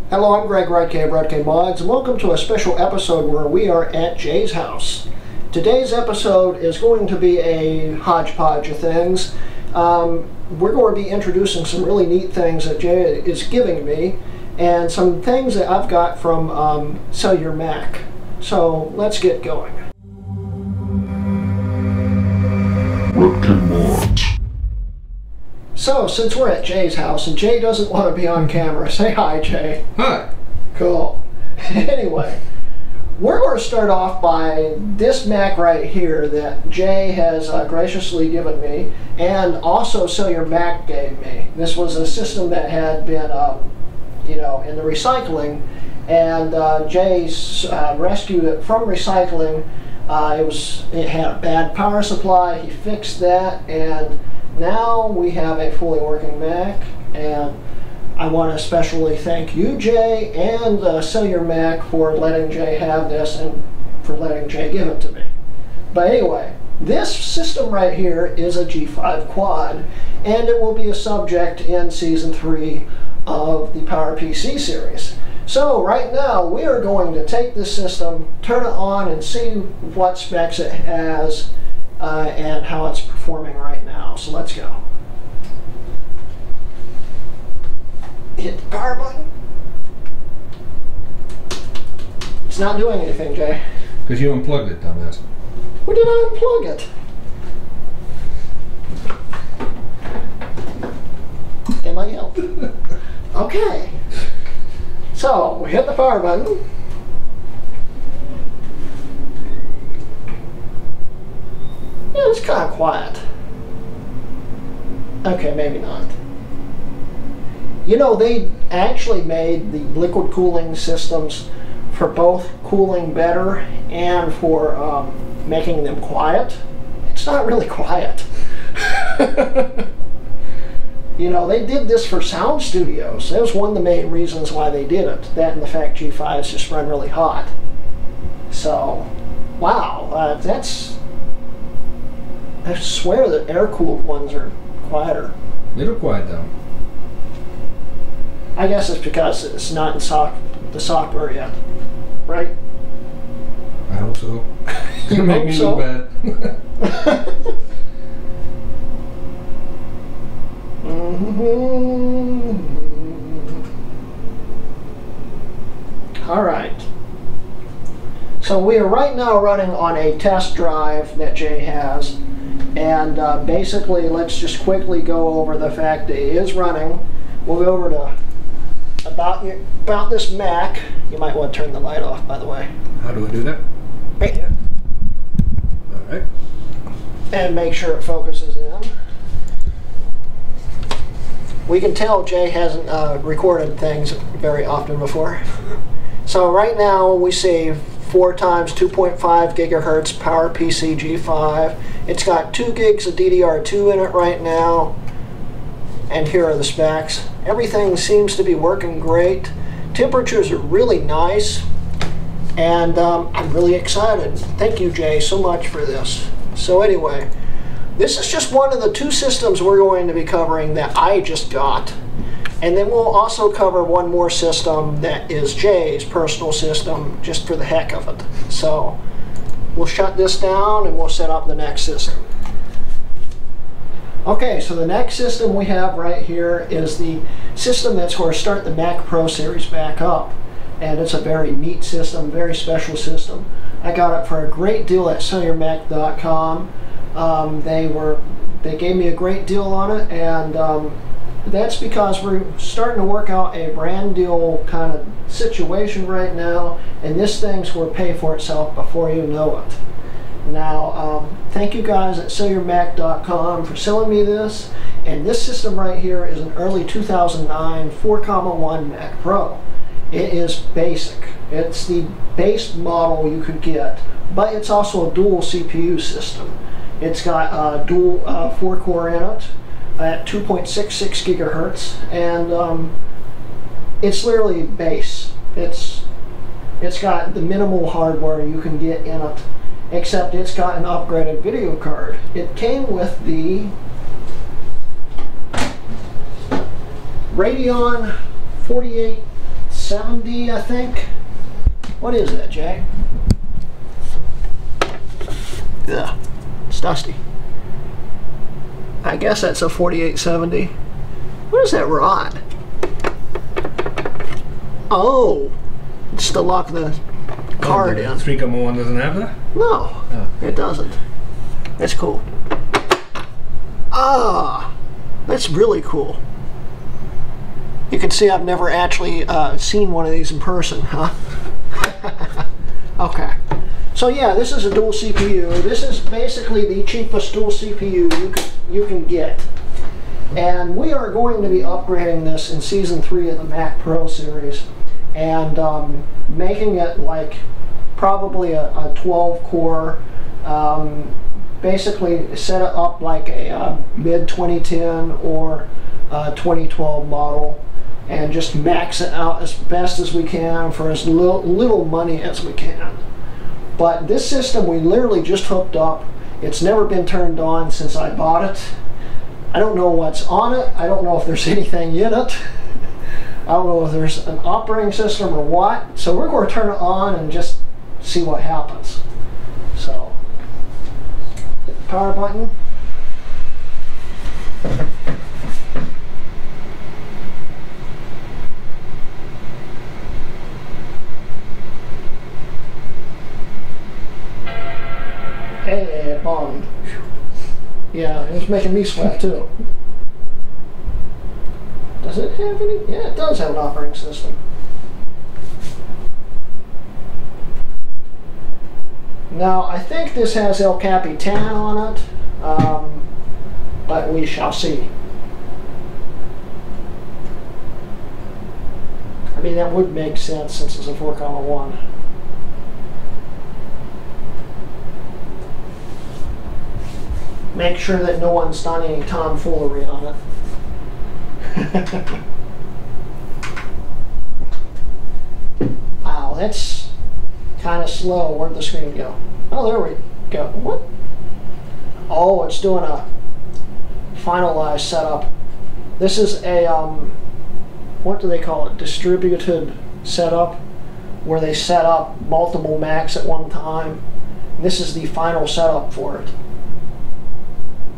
Hello, I'm Greg Red Mods, and welcome to a special episode where we are at Jay's house. Today's episode is going to be a hodgepodge of things. We're going to be introducing some really neat things that Jay is giving me, and some things that I've got from Sell Your Mac. So let's get going. So, since we're at Jay's house and Jay doesn't want to be on camera, say hi, Jay. Hi. Cool. Anyway, we're going to start off by this Mac right here that Jay has graciously given me, and also Sell Your Mac gave me. This was a system that had been, in the recycling, and Jay rescued it from recycling. It had a bad power supply. He fixed that, and now we have a fully working Mac, and I want to especially thank you, Jay, and Sell Your Mac for letting Jay have this and for letting Jay give it to me. But anyway, this system right here is a G5 quad, and it will be a subject in Season 3 of the PowerPC series. So right now we are going to take this system, turn it on, and see what specs it has and how it's performing right now. So let's go. Hit the power button. It's not doing anything, Jay. Because you unplugged it, dumbass. When did I unplug it? Am I out? Okay. So, we hit the power button. Yeah, it's kind of quiet. Okay, maybe not. You know, they actually made the liquid cooling systems for both cooling better and for making them quiet. It's not really quiet. You know, they did this for sound studios. That was one of the main reasons why they did it. That and the fact G5s just run really hot. So, wow, I swear that air-cooled ones are quieter. They're quiet though. I guess it's because it's not in the software yet, right? I hope so. You make hope me so? look bad. All right. So we are right now running on a test drive that Jay has, and basically let's just quickly go over the fact that it is running. We'll go over to about this Mac. You might want to turn the light off, by the way. How do I do that? Right here. All right. And make sure it focuses in. We can tell Jay hasn't recorded things very often before. So right now we see 4 times 2.5 gigahertz PowerPC G5. It's got 2 gigs of DDR2 in it right now. And here are the specs. Everything seems to be working great. Temperatures are really nice. And I'm really excited. Thank you, Jay, so much for this. So anyway, this is just one of the 2 systems we're going to be covering that I just got. And then we'll also cover one more system that is Jay's personal system, just for the heck of it. So we'll shut this down and we'll set up the next system. Okay, so the next system we have right here is the system that's going to start the Mac Pro series back up. And it's a very neat system, very special system. I got it for a great deal at sellyourmac.com. They gave me a great deal on it, and that's because we're starting to work out a brand deal kind of situation right now, and this thing's going to pay for itself before you know it. Now, thank you guys at sellyourmac.com for selling me this, and this system right here is an early 2009 4.1 Mac Pro. It is basic. It's the base model you could get, but it's also a dual CPU system. It's got a dual 4-core in it at 2.66 gigahertz, and it's literally base. It's got the minimal hardware you can get in it, except it's got an upgraded video card. It came with the Radeon 48 4870, I think. What is that, Jay? Yeah, it's dusty. I guess that's a 4870. What is that rod? Oh, it's to lock the card in. 3.1 doesn't have that? No, it doesn't. That's cool. Ah, that's really cool. You can see I've never actually seen one of these in person, huh? Okay. So yeah, this is a dual CPU. This is basically the cheapest dual CPU you can get. And we are going to be upgrading this in Season 3 of the Mac Pro series and making it like probably a 12 core, basically set it up like a mid-2010 or 2012 model and just max it out as best as we can for as little money as we can. But this system we literally just hooked up. It's never been turned on since I bought it. I don't know what's on it. I don't know if there's anything in it. I don't know if there's an operating system or what. So we're going to turn it on and just see what happens. So, hit the power button. Hey, bond. Yeah, it was making me sweat too. Does it have any? Yeah, it does have an operating system. Now, I think this has El Capitan on it, but we shall see. I mean, that would make sense since it's a 4.1. Make sure that no one's done any tomfoolery on it. Wow, that's kind of slow. Where'd the screen go? Oh, there we go. What? Oh, it's doing a finalized setup. This is a, what do they call it? Distributed setup, where they set up multiple Macs at one time. This is the final setup for it.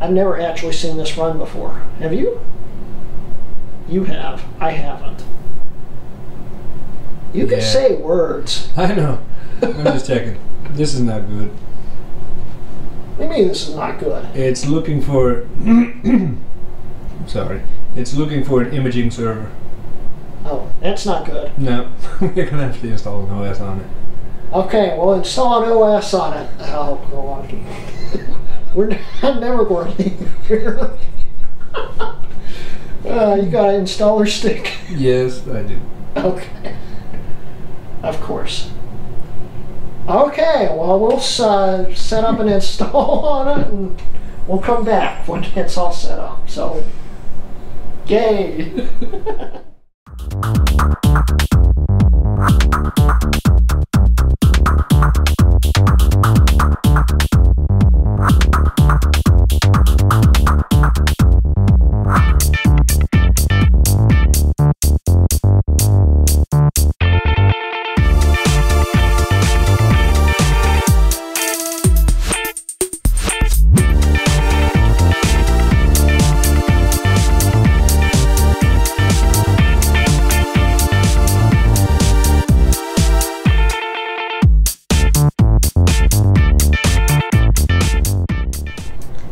I've never actually seen this run before. Have you? You have. I haven't. You can say words. I know. I'm just checking. This is not good. What do you mean this is not good? It's looking for... Sorry. It's looking for an imaging server. Oh, that's not good. No. We're going to have to install an OS on it. Okay, well, install an OS on it. Oh, go on. I'm never going to leave here. You got an installer stick? Yes, I do. Okay. Of course. Okay, well, we'll set up an install on it, and we'll come back when it's all set up. So, yay!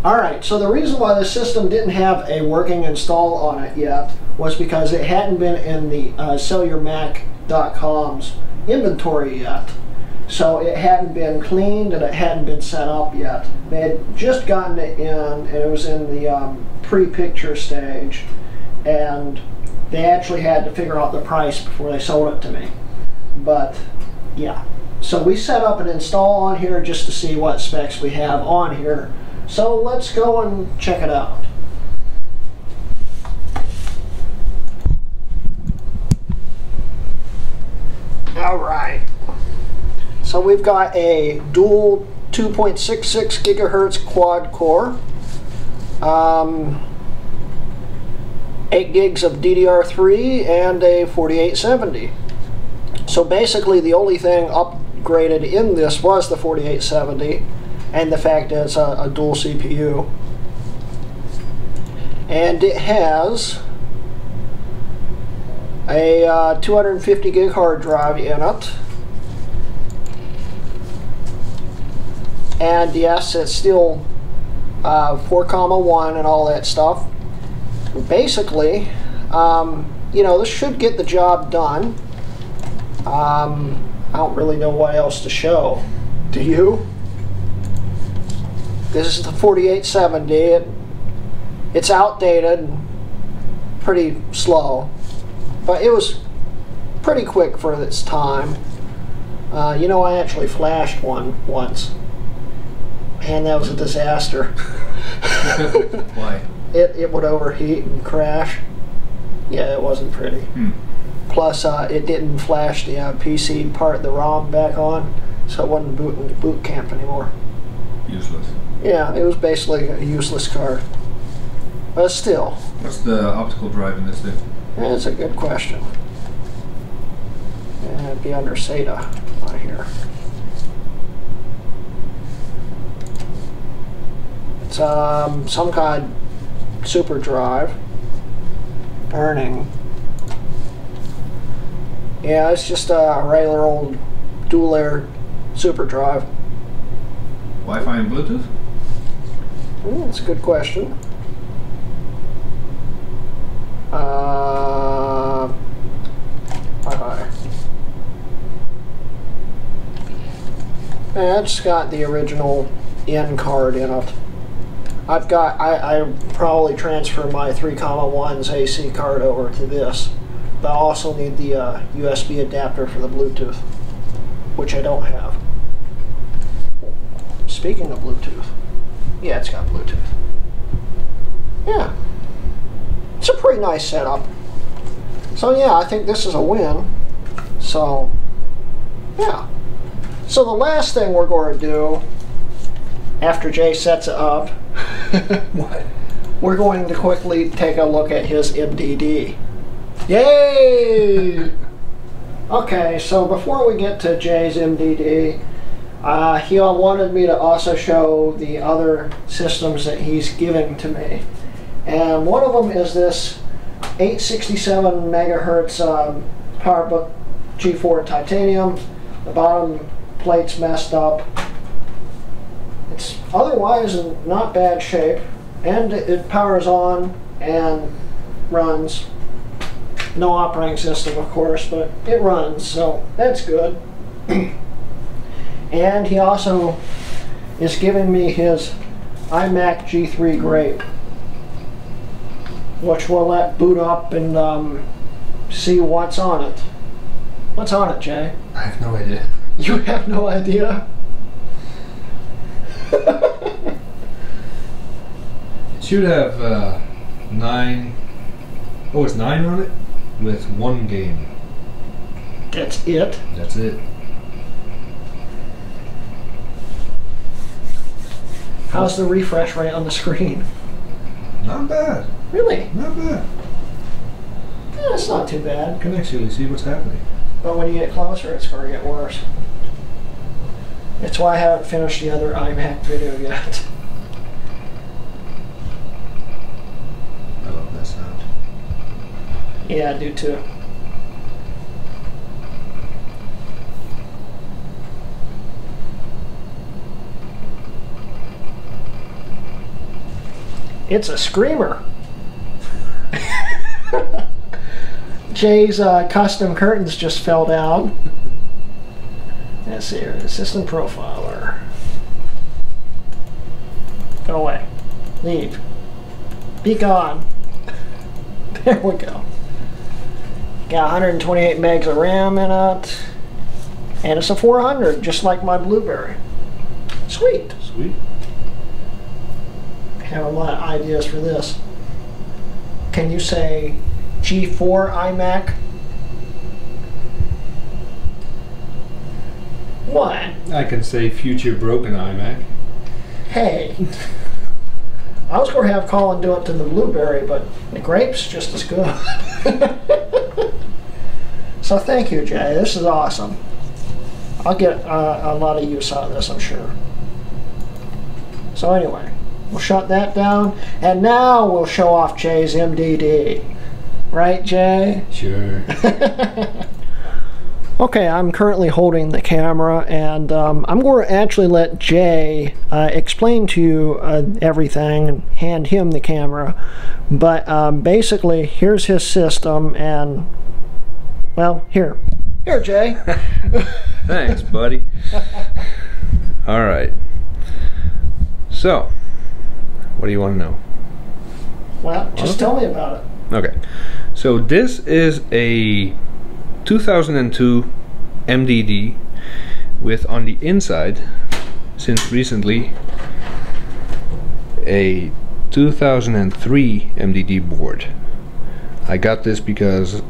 Alright, so the reason why the system didn't have a working install on it yet was because it hadn't been in the SellYourMac.com's inventory yet. So it hadn't been cleaned and it hadn't been set up yet. They had just gotten it in and it was in the pre-picture stage, and they actually had to figure out the price before they sold it to me. But yeah, so we set up an install on here just to see what specs we have on here. So let's go and check it out. Alright, so we've got a dual 2.66 gigahertz quad core, 8 gigs of DDR3 and a 4870. So basically the only thing upgraded in this was the 4870 and the fact that it's a dual CPU. And it has a 250 gig hard drive in it. And yes, it's still 4,1 and all that stuff. Basically, you know, this should get the job done. I don't really know what else to show. Do you? This is the 4870. It's outdated and pretty slow, but it was pretty quick for its time. You know, I actually flashed one once, and that was a disaster. Why? It would overheat and crash. Yeah, it wasn't pretty. Plus, it didn't flash the PC part, the ROM back on, so it wasn't booting boot camp anymore. Useless. Yeah, it was basically a useless card. But still. What's the optical drive in this thing? That's a good question. Yeah, it'd be under SATA on here. It's some kind of super drive. Burning. Yeah, it's just a regular old dual layer super drive. Wi-Fi and Bluetooth? That's a good question. Wi-Fi. Yeah, it's got the original N card in it. I've got, I probably transfer my 3,1's AC card over to this, but I also need the USB adapter for the Bluetooth, which I don't have. Speaking of Bluetooth, yeah, it's got Bluetooth. Yeah, it's a pretty nice setup. So yeah, I think this is a win. So, yeah. So the last thing we're going to do, after Jay sets it up, What? we're going to quickly take a look at his MDD. Yay! Okay, so before we get to Jay's MDD, he wanted me to also show the other systems that he's giving to me. And one of them is this 867 megahertz PowerBook G4 titanium. The bottom plate's messed up. It's otherwise in not bad shape, and it powers on and runs. No operating system, of course, but it runs, so that's good. And he also is giving me his iMac G3 Grape, which will let boot up and see what's on it. What's on it, Jay? I have no idea. You have no idea? It should have 9. Oh, it's 9 on it? With 1 game. That's it? That's it. How's the refresh rate on the screen? Not bad. Really? Not bad. Yeah, it's not too bad. You can actually see what's happening. But when you get closer, it's going to get worse. That's why I haven't finished the other iMac video yet. I love that sound. Yeah, I do too. It's a screamer. Jay's custom curtains just fell down. Let's see here, Assistant Profiler. Go away. Leave. Be gone. There we go. Got 128 megs of RAM in it. And it's a 400, just like my Blueberry. Sweet. Sweet. I have a lot of ideas for this. Can you say G4 iMac? What? I can say future broken iMac. Hey. I was going to have Colin do it to the Blueberry, but the Grape's just as good. So thank you, Jay. This is awesome. I'll get a lot of use out of this, I'm sure. So anyway, we'll shut that down, and now we'll show off Jay's MDD. Right, Jay? Sure. Okay, I'm currently holding the camera, and I'm going to actually let Jay explain to you everything and hand him the camera. But basically, here's his system, and, well, here. Here, Jay. Thanks, buddy. All right. So, what do you want to know? Well, just tell me about it. Okay. So this is a 2002 MDD with, on the inside, since recently, a 2003 MDD board. I got this because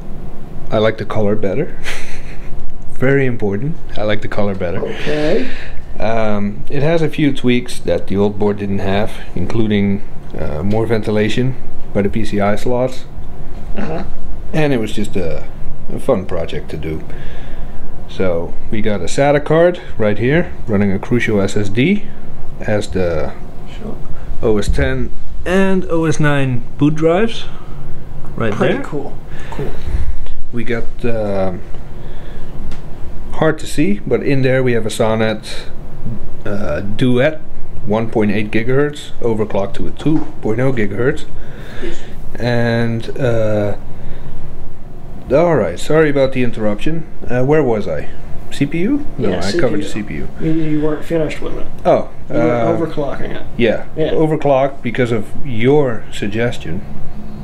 I like the color better. Very important. I like the color better. Okay. It has a few tweaks that the old board didn't have, including more ventilation by the PCI slots. And it was just a fun project to do. So we got a SATA card right here running a Crucial SSD as the OS 10 and OS 9 boot drives right Pretty there. Cool. We got hard to see, but in there we have a Sonnet Duet 1.8 gigahertz overclocked to a 2.0 gigahertz. And alright, sorry about the interruption. Where was I? CPU? No, Yeah, I CPU. covered the CPU. You weren't finished with it. Oh, You were overclocking it. yeah, overclocked because of your suggestion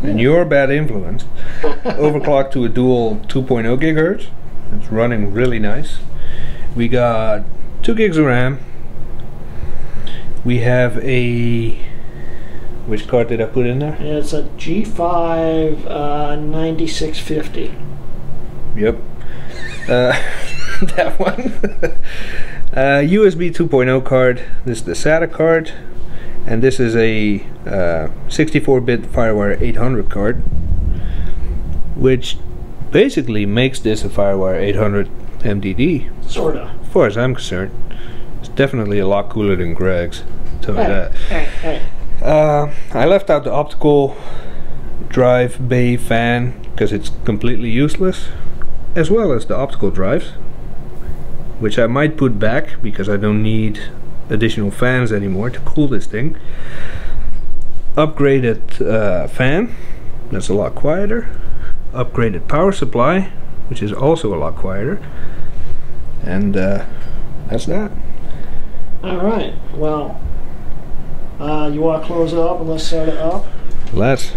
and your bad influence. Overclocked to a dual 2.0 gigahertz. It's running really nice. We got 2 gigs of RAM. We have a... Which card did I put in there? It's a G5 9650. Yep. That one. USB 2.0 card. This is the SATA card. And this is a 64-bit FireWire 800 card, which basically makes this a FireWire 800 MDD. Sorta. As far as I'm concerned. It's definitely a lot cooler than Greg's. Tell you that. Hey. I left out the optical drive bay fan because it's completely useless, as well as the optical drives, which I might put back because I don't need additional fans anymore to cool this thing. Upgraded fan, that's a lot quieter. Upgraded power supply, which is also a lot quieter. And that's that. Alright, well, you want to close it up and let's start it up? Let's.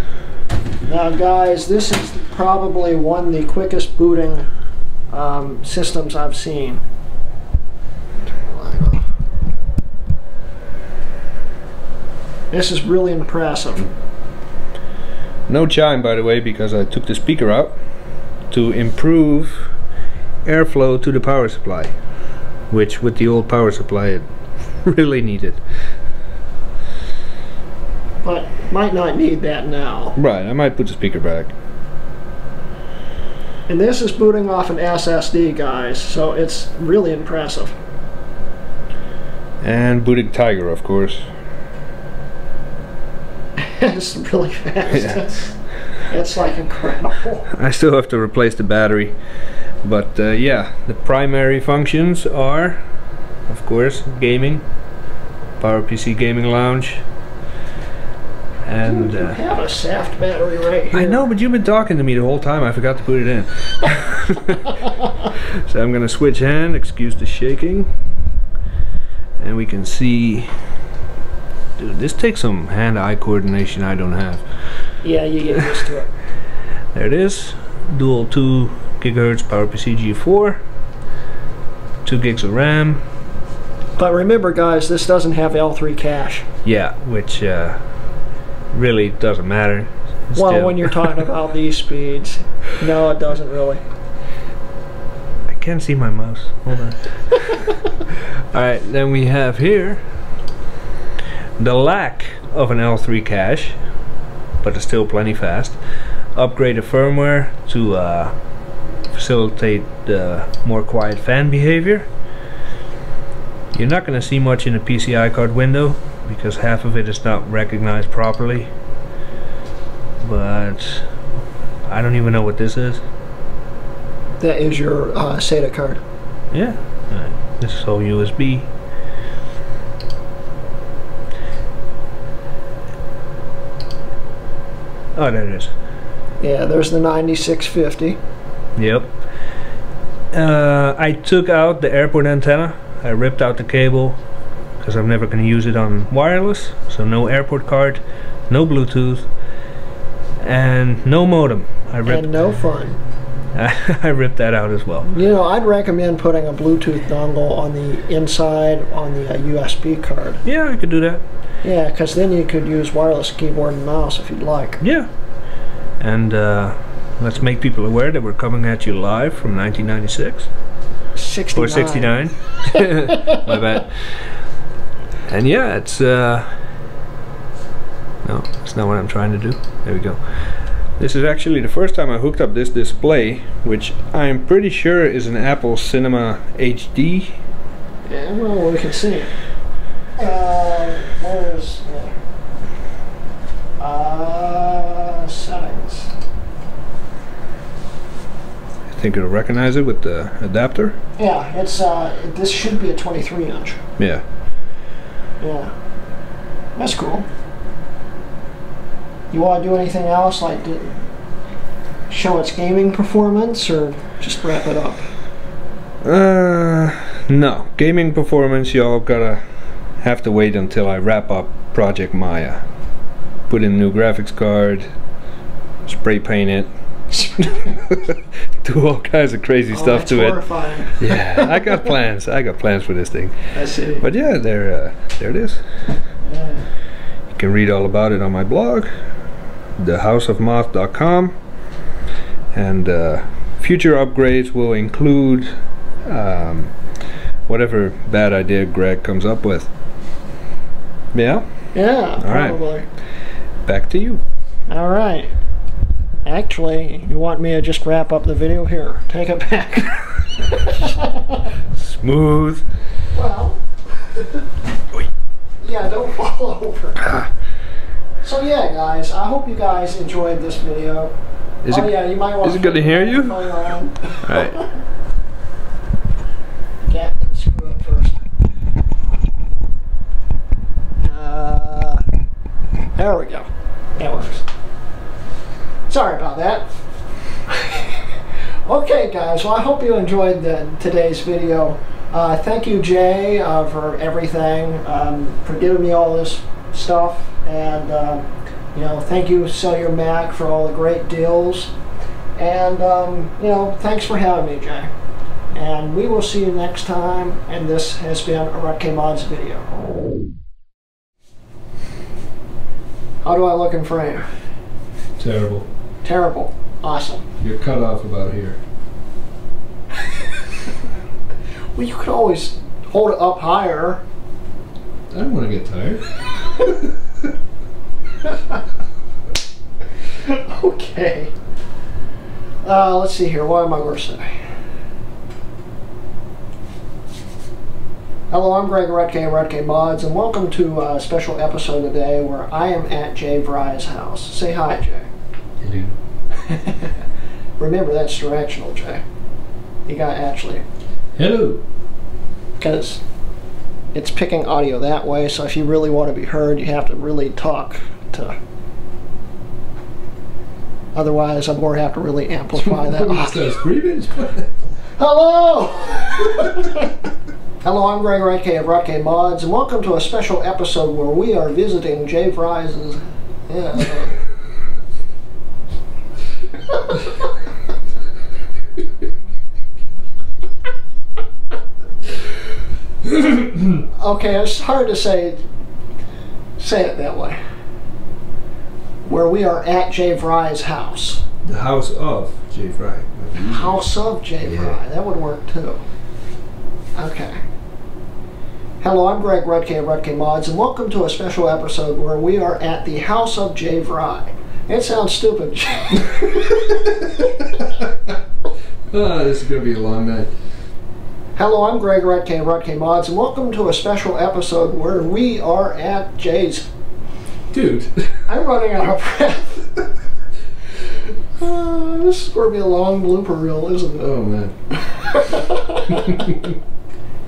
Now guys, this is probably one of the quickest booting systems I've seen. This is really impressive. No chime, by the way, because I took the speaker out to improve airflow to the power supply, which with the old power supply it really needed. But might not need that now. Right, I might put the speaker back. And this is booting off an SSD, guys, so it's really impressive. And booting Tiger, of course. It's really fast. Yeah. It's like incredible. I still have to replace the battery, but yeah, the primary functions are, of course, gaming, PPC Gaming Lounge, and you have a Saft battery right here. I know, but you've been talking to me the whole time. I forgot to put it in. So I'm gonna switch hand. Excuse the shaking, and we can see. Dude, this takes some hand-eye coordination I don't have. Yeah, you get used to it. There it is. Dual 2 gigahertz PowerPC G4. 2 gigs of RAM. But remember, guys, this doesn't have L3 cache. Yeah, which really doesn't matter. Well, Still. when you're talking about these speeds, no, it doesn't really. I can't see my mouse. Hold on. Alright, then we have here the lack of an L3 cache, but it's still plenty fast. Upgraded firmware to facilitate more quiet fan behavior. You're not going to see much in the PCI card window because half of it is not recognized properly. But I don't even know what this is. That is your SATA card. Yeah, this is all USB. Oh, there it is. Yeah, there's the 9650. Yep. I took out the airport antenna. I ripped out the cable because I'm never going to use it on wireless. So no airport card, no Bluetooth, and no modem. And no fun. I ripped that out as well. You know, I'd recommend putting a Bluetooth dongle on the inside on the USB card. Yeah, I could do that. Yeah, because then you could use wireless keyboard and mouse if you'd like. Yeah. And let's make people aware that we're coming at you live from 1996. 69. Or 69. My bad. And yeah, it's... no, that's not what I'm trying to do. There we go. This is actually the first time I hooked up this display, which I'm pretty sure is an Apple Cinema HD. Yeah, well, we can see. Where's settings? I think it'll recognize it with the adapter. Yeah, it's this should be a 23-inch. Yeah. Yeah, that's cool. You want to do anything else, like show its gaming performance, or just wrap it up? No. Gaming performance, y'all gotta have to wait until I wrap up Project Maya. Put in a new graphics card, spray paint it, do all kinds of crazy stuff to horrifying. it. Yeah, I got plans. I got plans for this thing. I see. But yeah, there it is. Yeah. You can read all about it on my blog, thehouseofmoth.com, and future upgrades will include whatever bad idea Greg comes up with. Yeah? Yeah, all probably. Right. Back to you. All right. Actually, you want me to just wrap up the video? Here, take it back. Smooth. Well, yeah, don't fall over. So yeah, guys, I hope you guys enjoyed this video. Yeah, you might want. Is it good to hear you? All right. Cat, screw up first. There we go. That works. Sorry about that. Okay, guys. Well, I hope you enjoyed today's video. Thank you, Jay, for everything, for giving me all this stuff, and you know, thank you, Sell Your Mac, for all the great deals, and you know, thanks for having me, Jay. And we will see you next time. And this has been a Rutke Mods video. How do I look in frame? Terrible. Terrible. Awesome. You're cut off about here. Well, you could always hold it up higher. I don't want to get tired. Okay. Let's see here. What am I going to say? Hello, I'm Greg Rutke of Rutke Mods, and welcome to a special episode today where I am at Jay Vrye's house. Say hi, Jay. Hello. Remember, that's directional, Jay. You got actually. Hello. Because it's picking audio that way, so if you really want to be heard, you have to really talk to. Otherwise, I'm going to have to really amplify that audio. Start screaming. Hello! Hello, I'm Greg Rutke of Rutke Mods, and welcome to a special episode where we are visiting Jay Vrye's. Okay, it's hard to say it that way. Where we are at Jay Vrye's house. The house of Jay Vrye. House of Jay Vrye. That would work too. Okay. Hello, I'm Greg Rutke of Rutke Mods, and welcome to a special episode where we are at the house of Jay Vrye. It sounds stupid. This is going to be a long night. Hello, I'm Greg Rudke of Rudke Mods, and welcome to a special episode where we are at Jay's. Dude. I'm running out of breath. This is going to be a long blooper reel, isn't it? Oh, man.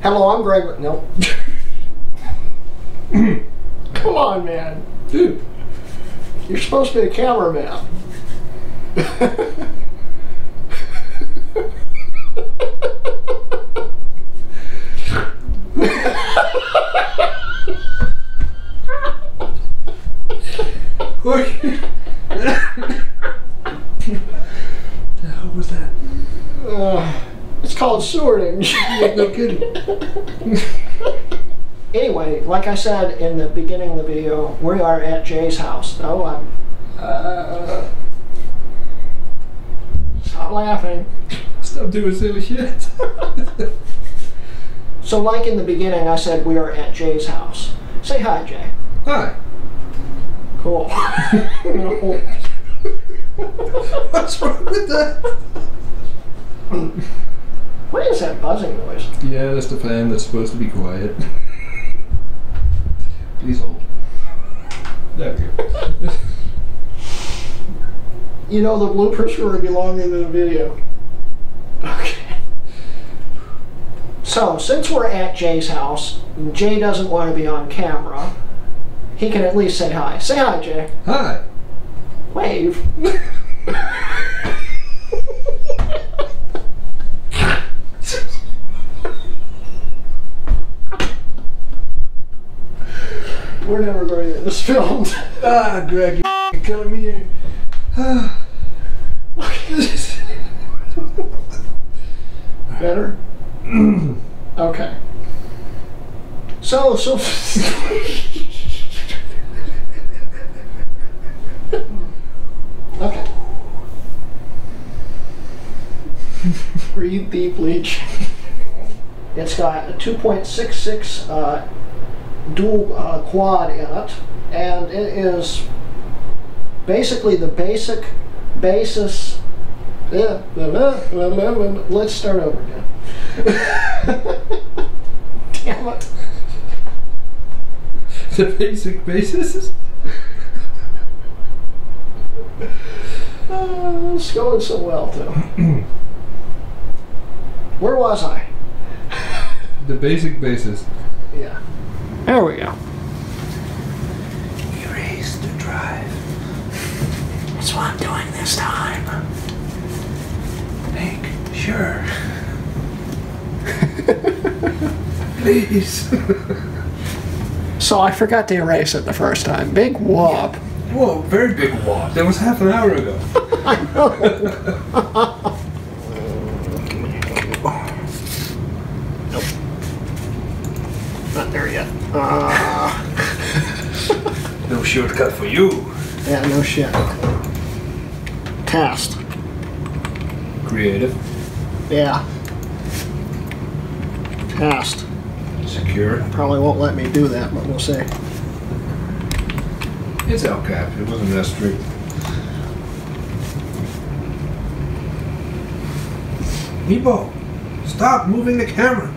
Hello, I'm Greg. Nope. Come on, man. Dude. You're supposed to be a cameraman. What the hell was that? It's called sewarding. No kidding. Anyway, like I said in the beginning of the video, we are at Jay's house. No, I'm... Stop laughing. Stop doing silly shit. So like in the beginning, I said we are at Jay's house. Say hi, Jay. Hi. Cool. No. What's wrong with that? What is that buzzing noise? Yeah, that's the fan that's supposed to be quiet. Please hold. There we go. You know the bloopers were going to be longer than the video. Okay. So, since we're at Jay's house, Jay doesn't want to be on camera. He can at least say hi. Say hi, Jay. Hi. Wave. We're never going to get this filmed. Greg, you're killing me here. Better? Okay. So. Okay. Breathe deeply. It's got a 2.66 dual quad in it, and it is basically the basis. Let's start over again. Damn it. The basic basis? It's going so well, too. Where was I? The basic basis. Yeah. There we go. Erase the drive. That's what I'm doing this time. Make sure. Please. So I forgot to erase it the first time. Big whoop. Whoa, very big wad. That was half an hour ago. I know. Nope. Not there yet. No shortcut for you. Yeah, no shit. Test. Creative. Yeah. Test. Secure. Probably won't let me do that, but we'll see. It's LCAP. It wasn't that strict. Meebo, stop moving the camera.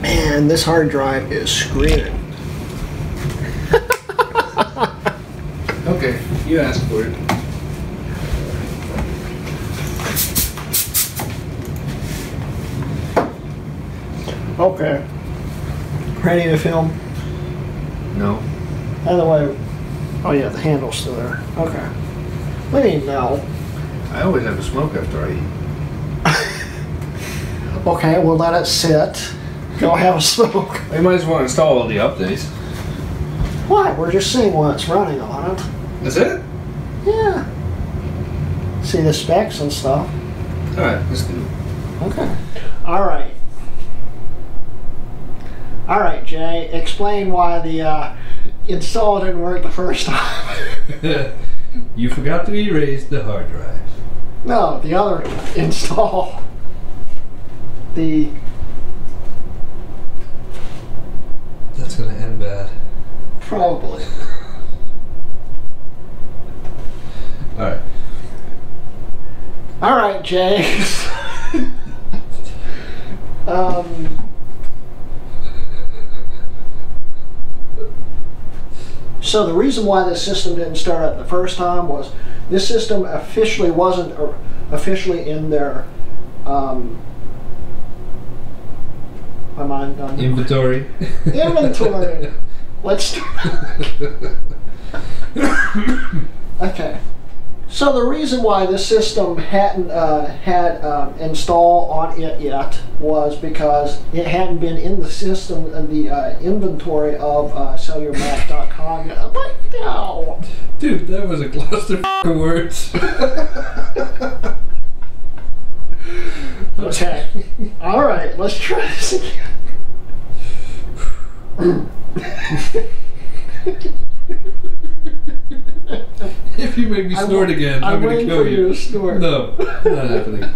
Man, this hard drive is screaming. Okay, you asked for it. Okay. Ready to film? No. By the way, oh yeah, the handle's still there. Okay. What do you mean no? I always have a smoke after I eat. Okay, we'll let it sit. Go have a smoke. You might as well install all the updates. What? We're just seeing what's running on it. That's it? Yeah. See the specs and stuff. Alright, let's do it. Okay. Alright. Alright, Jay. Explain why the install didn't work the first time. You forgot to erase the hard drive. No, the other install. The... That's gonna end bad. Probably. Alright. Alright, Jay. So the reason why this system didn't start up the first time was this system officially wasn't officially in their my mind done. Inventory. Inventory. Let's start. Okay. So the reason why this system hadn't had install on it yet was because it hadn't been in the system, the inventory of cellularmac.com yet. I'm like, no. Dude, that was a cluster of words. Okay. All right, let's try this again. If you make me snort again, I'm going to kill you. To snort. No, not happening.